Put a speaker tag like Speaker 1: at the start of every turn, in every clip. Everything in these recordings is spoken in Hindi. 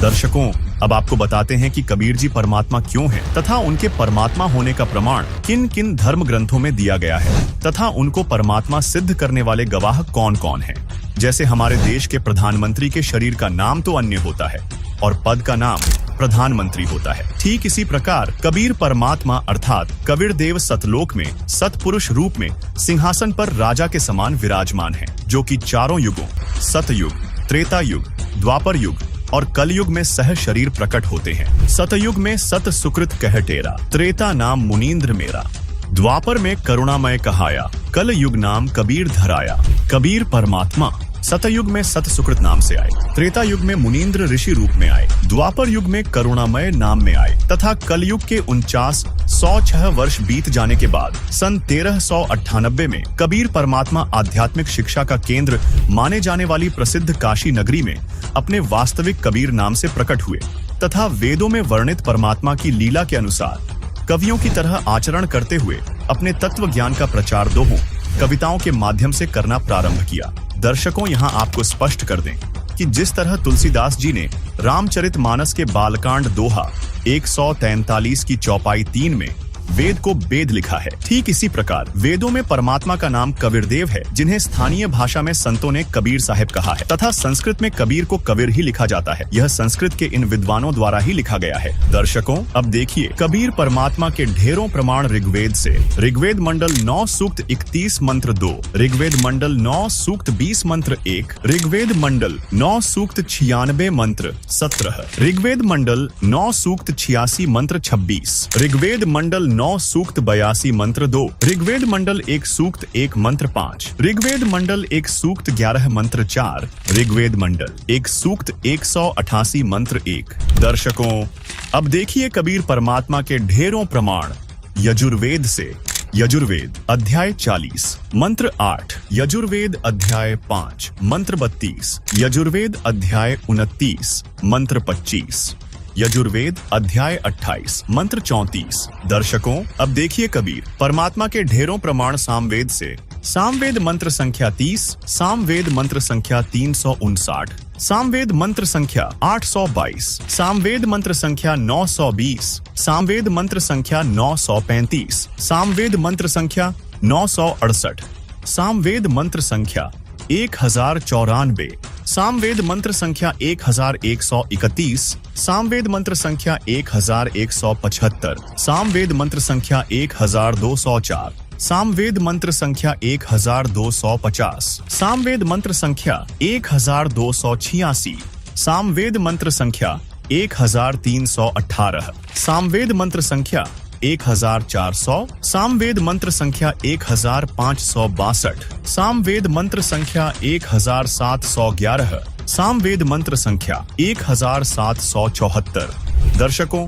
Speaker 1: दर्शकों, अब आपको बताते हैं कि कबीर जी परमात्मा क्यों हैं तथा उनके परमात्मा होने का प्रमाण किन किन धर्म ग्रंथों में दिया गया है तथा उनको परमात्मा सिद्ध करने वाले गवाह कौन कौन हैं। जैसे हमारे देश के प्रधानमंत्री के शरीर का नाम तो अन्य होता है और पद का नाम प्रधानमंत्री होता है, ठीक इसी प्रकार कबीर परमात्मा अर्थात कबीर देव सतलोक में सतपुरुष रूप में सिंहासन पर राजा के समान विराजमान हैं, जो कि चारों युगों सतयुग, त्रेता युग, द्वापर युग और कलयुग में सह शरीर प्रकट होते हैं। सतयुग में सत सुकृत कह टेरा, त्रेता नाम मुनीन्द्र मेरा, द्वापर में करुणामय कहाया, कल युग नाम कबीर धराया। कबीर परमात्मा सतयुग में सत सुकृत नाम से आए, त्रेता युग में मुनीन्द्र ऋषि रूप में आए, द्वापर युग में करुणामय नाम में आए तथा कलयुग के 49,106 वर्ष बीत जाने के बाद सन 1398 में कबीर परमात्मा आध्यात्मिक शिक्षा का केंद्र माने जाने वाली प्रसिद्ध काशी नगरी में अपने वास्तविक कबीर नाम से प्रकट हुए तथा वेदों में वर्णित परमात्मा की लीला के अनुसार कवियों की तरह आचरण करते हुए अपने तत्व ज्ञान का प्रचार दोहों कविताओं के माध्यम से करना प्रारंभ किया। दर्शकों, यहाँ आपको स्पष्ट कर दें कि जिस तरह तुलसीदास जी ने रामचरितमानस के बालकांड दोहा 143 की चौपाई 3 में वेद को वेद लिखा है, ठीक इसी प्रकार वेदों में परमात्मा का नाम कबीरदेव है, जिन्हें स्थानीय भाषा में संतों ने कबीर साहिब कहा है तथा संस्कृत में कबीर को कबीर ही लिखा जाता है। यह संस्कृत के इन विद्वानों द्वारा ही लिखा गया है। दर्शकों, अब देखिए कबीर परमात्मा के ढेरों प्रमाण ऋग्वेद से। ऋग्वेद मंडल 9 सूक्त 31 मंत्र 2, ऋग्वेद मंडल 9 सूक्त 20 मंत्र 1, ऋग्वेद मंडल 9 सूक्त 96 मंत्र 17, ऋग्वेद मंडल 9 सूक्त 86 मंत्र 26, ऋग्वेद मंडल 9 सूक्त 82 मंत्र 2, ऋग्वेद मंडल 1 सूक्त 1 मंत्र 5, ऋग्वेद मंडल 1 सूक्त 11 मंत्र 4, ऋग्वेद मंडल 1 सूक्त 188 मंत्र 1। दर्शकों, अब देखिए कबीर परमात्मा के ढेरों प्रमाण यजुर्वेद से। यजुर्वेद अध्याय 40 मंत्र 8, यजुर्वेद अध्याय 5 मंत्र 32, यजुर्वेद अध्याय 29 मंत्र 25, यजुर्वेद अध्याय 28 मंत्र 34। दर्शकों, अब देखिए कबीर परमात्मा के ढेरों प्रमाण सामवेद से। सामवेद मंत्र संख्या 30, सामवेद मंत्र संख्या 359, सामवेद मंत्र संख्या 822, सामवेद मंत्र संख्या 920, सामवेद मंत्र संख्या 935, सामवेद मंत्र संख्या 968, सामवेद मंत्र संख्या 1094, सामवेद मंत्र संख्या 1131, सामवेद मंत्र संख्या 1175, सामवेद मंत्र संख्या 1204, सामवेद मंत्र संख्या 1250, सामवेद मंत्र संख्या 1286, सामवेद मंत्र संख्या 1318, सामवेद मंत्र संख्या 1400, सामवेद मंत्र संख्या 1562, सामवेद मंत्र संख्या 1711, सामवेद मंत्र संख्या 1774। दर्शकों,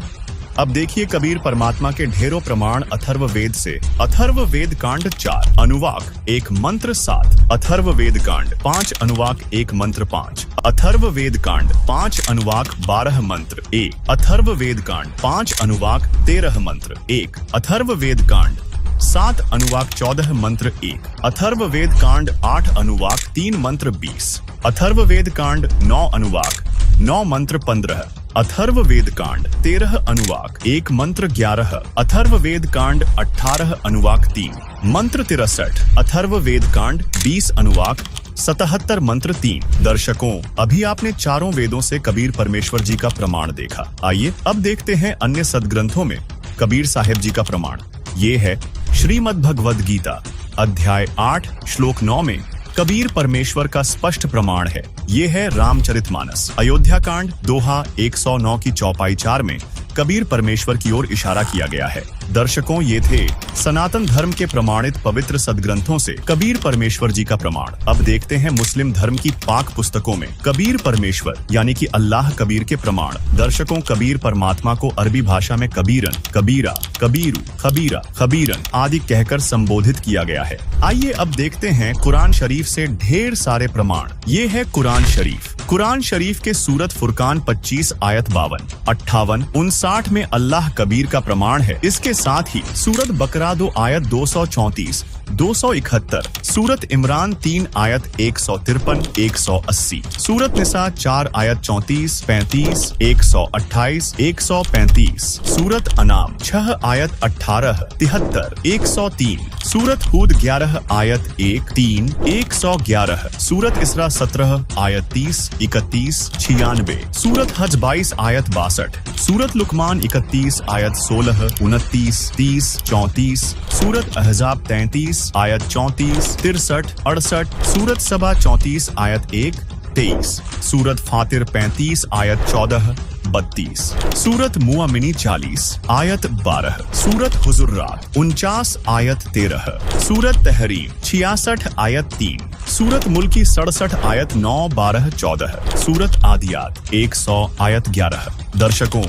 Speaker 1: अब देखिए कबीर परमात्मा के ढेरों प्रमाण अथर्ववेद से। अथर्ववेद कांड 4 अनुवाक 1 मंत्र 7, अथर्ववेद कांड 5 अनुवाक 1 मंत्र 5, अथर्ववेद कांड 5 अनुवाक 12 मंत्र 1, अथर्ववेद कांड 5 अनुवाक 13 मंत्र 1, अथर्ववेद कांड 7 अनुवाक 14 मंत्र 1, अथर्ववेद कांड 8 अनुवाक 3 मंत्र 20, अथर्ववेद कांड 9 अनुवाक 9 मंत्र 15, अथर्ववेद कांड 13 अनुवाक 1 मंत्र 11, अथर्ववेद कांड 18 अनुवाक 3 मंत्र 63, अथर्ववेद कांड 20 अनुवाक 77 मंत्र 3। दर्शकों, अभी आपने चारों वेदों से कबीर परमेश्वर जी का प्रमाण देखा। आइए अब देखते हैं अन्य सदग्रंथों में कबीर साहिब जी का प्रमाण। ये है श्रीमद् भगवद गीता अध्याय 8 श्लोक 9 में कबीर परमेश्वर का स्पष्ट प्रमाण है। ये है रामचरितमानस अयोध्या कांड दोहा 109 की चौपाई 4 में कबीर परमेश्वर की ओर इशारा किया गया है। दर्शकों, ये थे सनातन धर्म के प्रमाणित पवित्र सदग्रंथों से कबीर परमेश्वर जी का प्रमाण। अब देखते हैं मुस्लिम धर्म की पाक पुस्तकों में कबीर परमेश्वर यानी कि अल्लाह कबीर के प्रमाण। दर्शकों, कबीर परमात्मा को अरबी भाषा में कबीरन, कबीरा, कबीरू, खबीरा, खबीरन आदि कहकर संबोधित किया गया है। आइए अब देखते हैं कुरान शरीफ से ढेर सारे प्रमाण। ये है कुरान शरीफ। कुरान शरीफ के सूरत फुरकान 25 आयत 52, 58, 59 में अल्लाह कबीर का प्रमाण है। इसके साथ ही सूरत बकरा 2 आयत 234, 271, सूरत इमरान 3 आयत 153, 180, सूरत निसा 4 आयत 34, 35, 128, 135, सूरत अनाम 6 आयत 18, 73, 103, सूरत हूद 11 आयत 1, 3, 111, सूरत इसरा 17 आयत 30, 31, 96, सूरत हज 22 आयत 62, सूरत लुकमान 31 आयत 16, 29, 30, 34, सूरत अहजाब 33 आयत 34, 63, 68, सूरत सबा 34 आयत 1, 23, सूरत फातिर 35 आयत 14, 32, सूरत मुआमिनी 40 आयत 12, सूरत हुजुर्रात 49 आयत 13, सूरत तहरीम 66 आयत 3, सूरत मुल्की 67 आयत 9, 12, 14, सूरत आदियात 100 आयत 11। दर्शकों,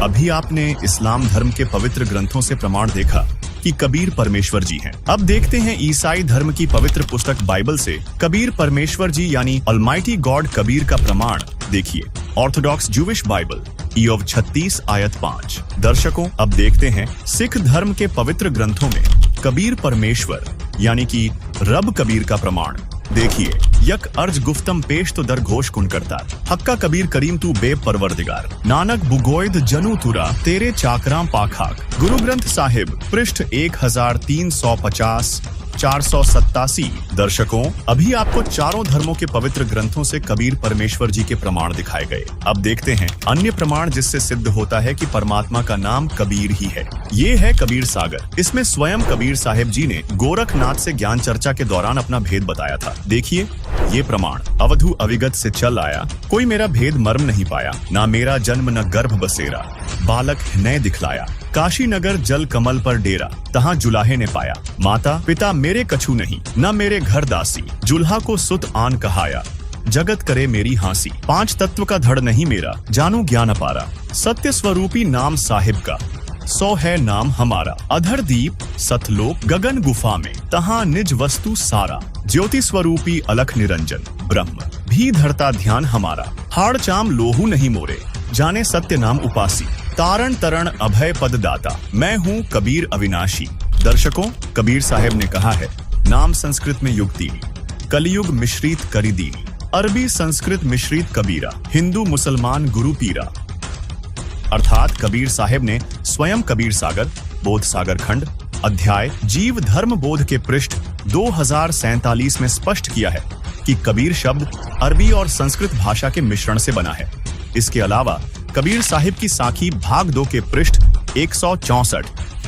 Speaker 1: अभी आपने इस्लाम धर्म के पवित्र ग्रंथों से प्रमाण देखा कि कबीर परमेश्वर जी हैं। अब देखते हैं ईसाई धर्म की पवित्र पुस्तक बाइबल से कबीर परमेश्वर जी यानी ऑलमाइटी गॉड कबीर का प्रमाण देखिए। ऑर्थोडॉक्स जूविश बाइबल ईयोब 36 आयत 5। दर्शकों, अब देखते हैं सिख धर्म के पवित्र ग्रंथों में कबीर परमेश्वर यानी कि रब कबीर का प्रमाण देखिए। यक अर्ज गुफ्तम पेश तो दर घोष कुन करता हक्का कबीर करीम तू बेब परवरदिगार नानक बुगोयद जनू तुरा तेरे चाकराम पाखाक। गुरु ग्रंथ साहिब पृष्ठ 1350 487। दर्शकों, अभी आपको चारों धर्मों के पवित्र ग्रंथों से कबीर परमेश्वर जी के प्रमाण दिखाए गए। अब देखते हैं अन्य प्रमाण जिससे सिद्ध होता है कि परमात्मा का नाम कबीर ही है। ये है कबीर सागर। इसमें स्वयं कबीर साहिब जी ने गोरखनाथ से ज्ञान चर्चा के दौरान अपना भेद बताया था। देखिए ये प्रमाण। अवधु अविगत से चल आया, कोई मेरा भेद मर्म नहीं पाया, ना मेरा जन्म न गर्भ बसेरा, बालक नए दिखलाया, काशी नगर जल कमल पर डेरा, तहाँ जुलाहे ने पाया, माता पिता मेरे कछु नहीं, न मेरे घर दासी, जुल्हा को सुत आन कहाया, जगत करे मेरी हांसी, 5 तत्व का धड़ नहीं मेरा, जानू ज्ञान अपारा, सत्य स्वरूपी नाम साहिब का, 100 है नाम हमारा, अधर दीप सतलोक गगन गुफा में, तहाँ निज वस्तु सारा, ज्योति स्वरूपी अलख निरंजन, ब्रह्म भी धरता ध्यान हमारा, हाड़ चाम लोहू नहीं मोरे, जाने सत्य नाम उपासी, तारण तरण अभय पद दाता, मैं हूँ कबीर अविनाशी। दर्शकों, कबीर साहब ने कहा है, नाम संस्कृत में युक्ति, कलियुग मिश्रित करीदीनी, अरबी संस्कृत मिश्रित कबीरा, हिंदू मुसलमान गुरु पीरा। अर्थात कबीर साहब ने स्वयं कबीर सागर बोध सागर खंड अध्याय जीव धर्म बोध के पृष्ठ 2047 में स्पष्ट किया है कि कबीर शब्द अरबी और संस्कृत भाषा के मिश्रण से बना है। इसके अलावा कबीर साहिब की साखी भाग 2 के पृष्ठ 164,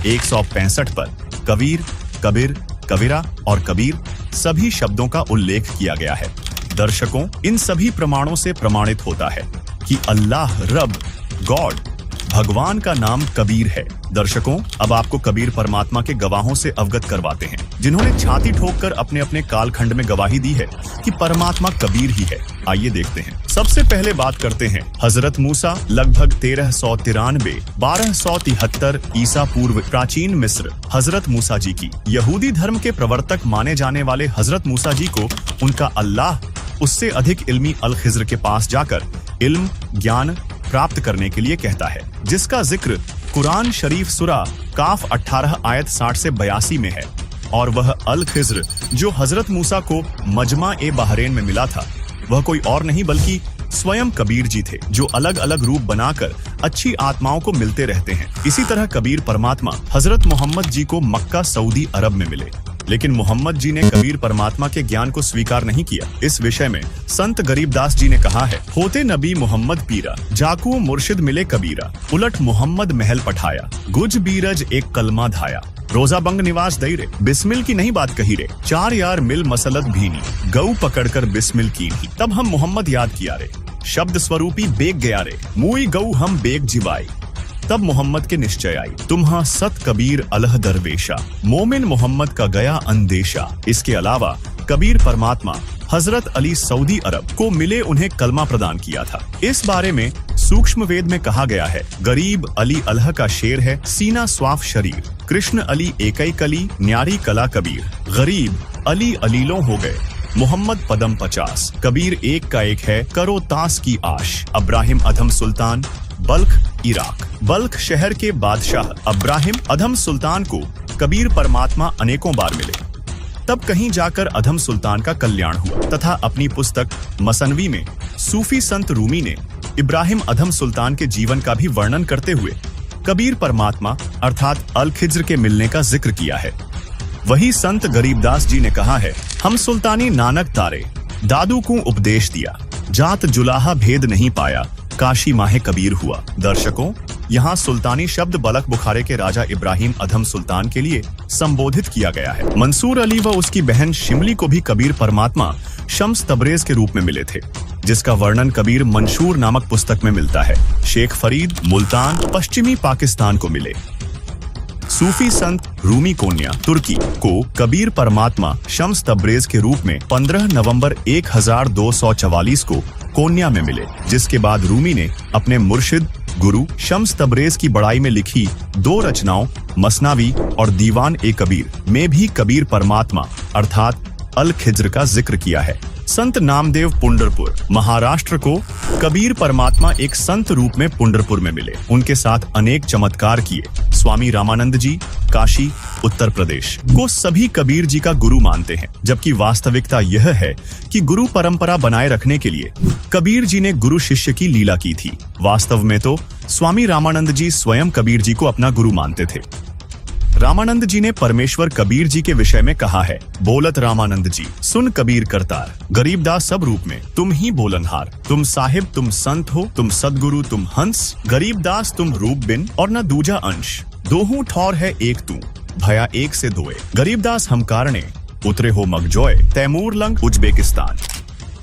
Speaker 1: 165 पर कबीर, कबीर, कबीरा और कबीर सभी शब्दों का उल्लेख किया गया है। दर्शकों, इन सभी प्रमाणों से प्रमाणित होता है कि अल्लाह रब गॉड भगवान का नाम कबीर है। दर्शकों, अब आपको कबीर परमात्मा के गवाहों से अवगत करवाते हैं जिन्होंने छाती ठोककर अपने अपने कालखंड में गवाही दी है कि परमात्मा कबीर ही है। आइए देखते हैं। सबसे पहले बात करते हैं हजरत मूसा लगभग 1393 1273 ईसा पूर्व प्राचीन मिस्र हजरत मूसा जी की। यहूदी धर्म के प्रवर्तक माने जाने वाले हजरत मूसा जी को उनका अल्लाह उससे अधिक इल्मी अल खिज्र के पास जाकर इल्म ज्ञान प्राप्त करने के लिए कहता है, जिसका जिक्र कुरान शरीफ सुरा काफ 18 आयत 60 से 82 में है। और वह अल खिज्र जो हजरत मूसा को मजमा ए बहरेन में मिला था, वह कोई और नहीं बल्कि स्वयं कबीर जी थे, जो अलग अलग रूप बनाकर अच्छी आत्माओं को मिलते रहते हैं। इसी तरह कबीर परमात्मा हजरत मोहम्मद जी को मक्का सऊदी अरब में मिले, लेकिन मोहम्मद जी ने कबीर परमात्मा के ज्ञान को स्वीकार नहीं किया। इस विषय में संत गरीबदास जी ने कहा है, होते नबी मोहम्मद पीरा, जाकू मुर्शिद मिले कबीरा, उलट मोहम्मद महल पठाया, गुज बीरज एक कलमा धाया, रोजा बंग निवास दई रे, बिस्मिल की नहीं बात कही रे, 4 यार मिल मसलत भीनी, गऊ पकड़कर बिस्मिल की नहीं, तब हम मोहम्मद याद किया रे, शब्द स्वरूपी बेग गया रे, मुई गऊ हम बेग जिवाई, तब मोहम्मद के निश्चय आई, तुम्हा सत कबीर अलह दरवेशा, मोमिन मोहम्मद का गया अंदेशा। इसके अलावा कबीर परमात्मा हजरत अली सऊदी अरब को मिले उन्हें कलमा प्रदान किया था। इस बारे में सूक्ष्म वेद में कहा गया है, गरीब अली अल्लाह का शेर है, सीना स्वाफ शरीर, कृष्ण अली एकई कली, न्यारी कला कबीर, गरीब अली अलीलों हो गए, मोहम्मद पदम 50, कबीर एक का एक है, करो तास की आश, अब्राहिम अधम सुल्तान, बल्ख इराक। बल्ख शहर के बादशाह इब्राहिम अधम सुल्तान को कबीर परमात्मा अनेकों बार मिले। तब कहीं जाकर अधम सुल्तान का कल्याण हुआ तथा अपनी पुस्तक मसनवी में सूफी संत रूमी ने इब्राहिम अधम सुल्तान के जीवन का भी वर्णन करते हुए कबीर परमात्मा अर्थात अल खिज्र के मिलने का जिक्र किया है। वही संत गरीबदास जी ने कहा है, हम सुल्तानी नानक तारे दादू को उपदेश दिया, जात जुलाहा भेद नहीं पाया, काशी माहे कबीर हुआ। दर्शकों, यहाँ सुल्तानी शब्द बलख बुखारे के राजा इब्राहिम अधम सुल्तान के लिए संबोधित किया गया है। मंसूर अली व उसकी बहन शिमली को भी कबीर परमात्मा शम्स तबरेज के रूप में मिले थे, जिसका वर्णन कबीर मंशूर नामक पुस्तक में मिलता है। शेख फरीद मुल्तान पश्चिमी पाकिस्तान को मिले। सूफी संत रूमी कोन्या तुर्की को कबीर परमात्मा शम्स तबरेज के रूप में 15 नवंबर 1244 को कोन्या में मिले, जिसके बाद रूमी ने अपने मुर्शिद गुरु शम्स तबरेज की बड़ाई में लिखी 2 रचनाओं मसनावी और दीवान ए कबीर में भी कबीर परमात्मा अर्थात अल खिज्र का जिक्र किया है। संत नामदेव पुंडरपुर महाराष्ट्र को कबीर परमात्मा एक संत रूप में पुंडरपुर में मिले। उनके साथ अनेक चमत्कार किए। स्वामी रामानंद जी काशी उत्तर प्रदेश को सभी कबीर जी का गुरु मानते हैं, जबकि वास्तविकता यह है कि गुरु परंपरा बनाए रखने के लिए कबीर जी ने गुरु शिष्य की लीला की थी। वास्तव में तो स्वामी रामानंद जी स्वयं कबीर जी को अपना गुरु मानते थे। रामानंद जी ने परमेश्वर कबीर जी के विषय में कहा है, बोलत रामानंद जी सुन कबीर करतार, गरीबदास सब रूप में तुम ही बोलनहार, तुम साहिब तुम संत हो, तुम सदगुरु तुम हंस, गरीबदास तुम रूप बिन और न दूजा अंश, दोहू ठौर है एक तू, भया एक से दोए, गरीबदास हम कारणे उतरे हो मगजोय, तैमूर लंग उज्बेकिस्तान,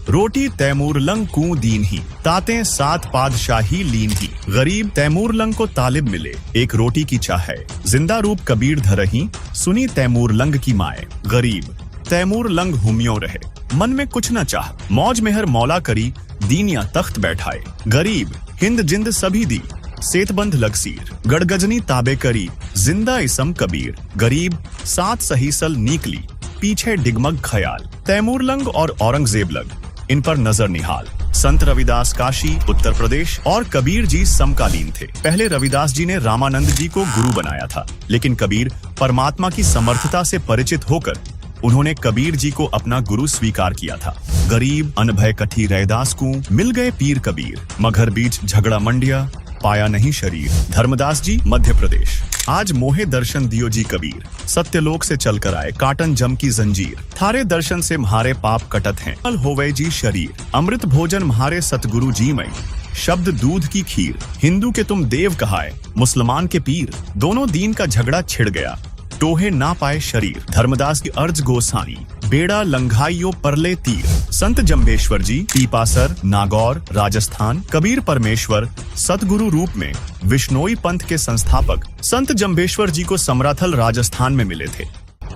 Speaker 1: रोटी तैमूर लंग कू दीन ही, ताते 7 पादशाही लीन ही, गरीब तैमूर लंग को तालिब मिले, एक रोटी की चाह है, जिंदा रूप कबीर धरही, सुनी तैमूर लंग की माए, गरीब तैमूर लंग हुमियों रहे, मन में कुछ न चाह, मौज मेहर मौला करी, दीनिया तख्त बैठाए, गरीब हिंद जिंद सभी दी, सेतबंद लगसीर, गड़गजनी ताबे करी, जिंदा इसम कबीर, गरीब 7 सहीसल निकली, पीछे डिगमग खयाल, तैमूर लंग और औरंगजेब लंग, इन पर नजर निहाल। संत रविदास काशी उत्तर प्रदेश और कबीर जी समकालीन थे। पहले रविदास जी ने रामानंद जी को गुरु बनाया था, लेकिन कबीर परमात्मा की समर्थता से परिचित होकर उन्होंने कबीर जी को अपना गुरु स्वीकार किया था। गरीब अनभय कठी रैदास को मिल गए पीर कबीर, मगर बीच झगड़ा मंडिया पाया नहीं शरीर। धर्मदास जी मध्य प्रदेश, आज मोहे दर्शन दियो जी कबीर, सत्यलोक से चलकर आए काटन जम की जंजीर, थारे दर्शन से म्हारे पाप कटत हैं, कल होवे जी शरीर, अमृत भोजन म्हारे सतगुरु जी मई, शब्द दूध की खीर, हिंदू के तुम देव कहाए, मुसलमान के पीर, दोनों दीन का झगड़ा छिड़ गया, टोहे ना पाए शरीर। धर्मदास की अर्ज गोसानी, बेड़ा लंघाइयो परले तीर। संत जम्बेश्वर जी पीपासर नागौर राजस्थान, कबीर परमेश्वर सतगुरु रूप में विश्नोई पंथ के संस्थापक संत जम्बेश्वर जी को समराथल राजस्थान में मिले थे।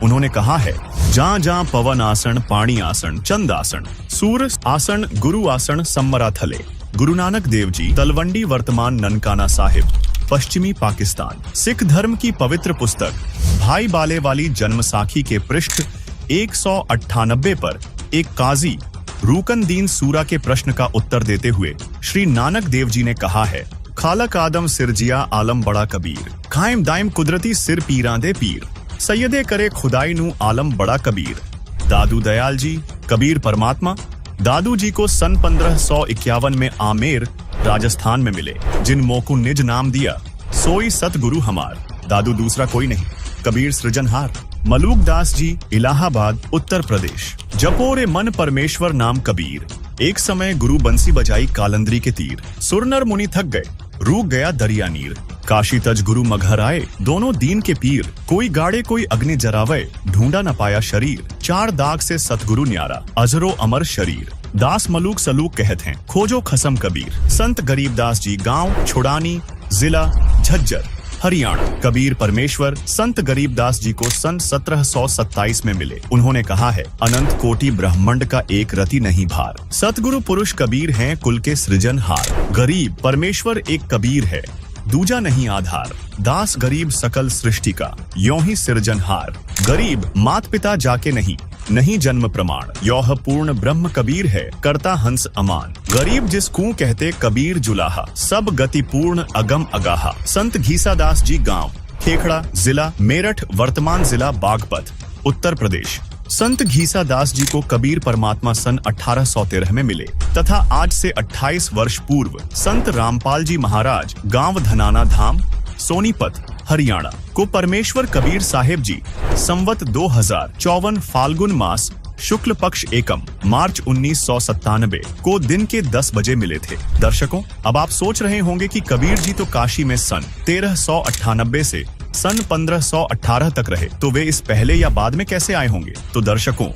Speaker 1: उन्होंने कहा है, जहाँ जहाँ पवन आसन पाणी आसन चंद आसन सूर आसन गुरु आसन समराथले। गुरु नानक देव जी तलवंडी वर्तमान ननकाना साहिब पश्चिमी पाकिस्तान। सिख धर्म की पवित्र पुस्तक भाई बाले वाली जन्मसाखी के पृष्ठ 198 पर एक काजी रूकन दीन सूरा के प्रश्न का उत्तर देते हुए श्री नानक देव जी ने कहा है, खालक आदम सिरजिया आलम बड़ा कबीर, कायम दायम कुदरती सिर पीरां दे पीर, सैयदे करे खुदाई नू आलम बड़ा कबीर। दादू दयाल जी कबीर परमात्मा दादू जी को सन 1551 में आमेर राजस्थान में मिले, जिन मोकू निज नाम दिया सोई सतगुरु हमार। दादू दूसरा कोई नहीं, कबीर सृजनहार। मलूक दास जी इलाहाबाद उत्तर प्रदेश, जपोरे मन परमेश्वर नाम कबीर, एक समय गुरु बंसी बजाई कालंदरी के तीर, सुरनर मुनि थक गए रूक गया दरिया नीर, काशी तज गुरु मघर आए दोनों दीन के पीर, कोई गाड़े कोई अग्नि जरावे ढूंढा न पाया शरीर, 4 दाग से सतगुरु न्यारा अजरो अमर शरीर। दास मलूक सलूक कहते हैं खोजो खसम कबीर। संत गरीबदास जी गांव छुड़ानी जिला झज्जर हरियाणा। कबीर परमेश्वर संत गरीबदास जी को सन 1727 में मिले। उन्होंने कहा है, अनंत कोटि ब्रह्मांड का एक रति नहीं भार, सतगुरु पुरुष कबीर हैं कुल के सृजनहार। गरीब परमेश्वर एक कबीर है दूजा नहीं आधार, दास गरीब सकल सृष्टि का यों ही सृजनहार। गरीब मात पिता जाके नहीं नहीं जन्म प्रमाण, यौह पूर्ण ब्रह्म कबीर है, करता हंस अमान। गरीब जिस कू कहते कबीर जुलाहा, सब गति पूर्ण अगम अगाहा। संत घीसादास जी गांव खेखड़ा, जिला मेरठ, वर्तमान जिला बागपत, उत्तर प्रदेश। संत घीसादास जी को कबीर परमात्मा सन 1813 में मिले तथा आज से 28 वर्ष पूर्व संत रामपाल जी महाराज गांव धनाना धाम, सोनीपत, हरियाणा को परमेश्वर कबीर साहेब जी संवत 2054 फाल्गुन मास शुक्ल पक्ष एकम मार्च 1997 को दिन के 10 बजे मिले थे। दर्शकों, अब आप सोच रहे होंगे कि कबीर जी तो काशी में सन 1398 से सन 1518 तक रहे, तो वे इस पहले या बाद में कैसे आए होंगे? तो दर्शकों,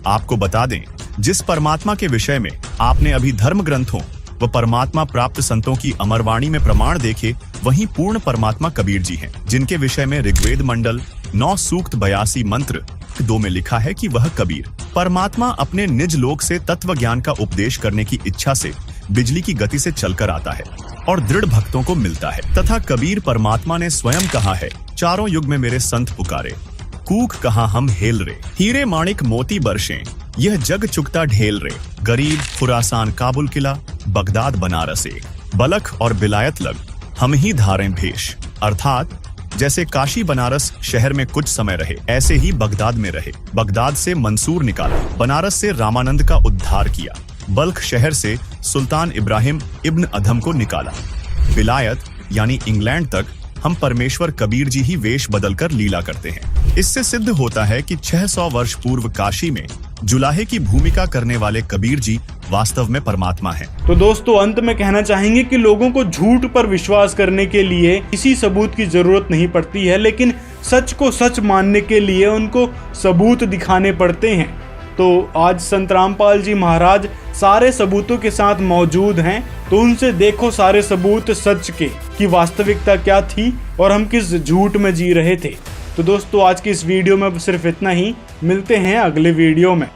Speaker 1: आपको बता दें, जिस परमात्मा के विषय में आपने अभी धर्म ग्रंथों व परमात्मा प्राप्त संतों की अमरवाणी में प्रमाण देखे, वही पूर्ण परमात्मा कबीर जी हैं, जिनके विषय में ऋग्वेद मंडल 9 सूक्त 82 मंत्र 2 में लिखा है कि वह कबीर परमात्मा अपने निज लोक से तत्व ज्ञान का उपदेश करने की इच्छा से बिजली की गति से चलकर आता है और दृढ़ भक्तों को मिलता है। तथा कबीर परमात्मा ने स्वयं कहा है, चारों युग में मेरे संत पुकारे, कूक कहा हम हेल रे, हीरे माणिक मोती बरसें, यह जग चुकता ढेल रे। गरीब खुरासान काबुल किला, बगदाद बनारस एक, बलख और बिलायत लग, हम ही धारें भेष। अर्थात जैसे काशी बनारस शहर में कुछ समय रहे, ऐसे ही बगदाद में रहे। बगदाद से मंसूर निकाला, बनारस से रामानंद का उद्धार किया, बल्ख शहर से सुल्तान इब्राहिम इब्न अधम को निकाला, बिलायत यानी इंग्लैंड तक हम परमेश्वर कबीर जी ही वेश बदलकर लीला करते हैं। इससे सिद्ध होता है कि 600 वर्ष पूर्व काशी में जुलाहे की भूमिका करने वाले कबीर जी वास्तव में परमात्मा हैं।
Speaker 2: तो दोस्तों, अंत में कहना चाहेंगे कि लोगों को झूठ पर विश्वास करने के लिए किसी सबूत की जरूरत नहीं पड़ती है, लेकिन सच को सच मानने के लिए उनको सबूत दिखाने पड़ते हैं। तो आज संत रामपाल जी महाराज सारे सबूतों के साथ मौजूद हैं, तो उनसे देखो सारे सबूत सच के कि वास्तविकता क्या थी और हम किस झूठ में जी रहे थे। तो दोस्तों, आज की इस वीडियो में सिर्फ इतना ही। मिलते हैं अगले वीडियो में।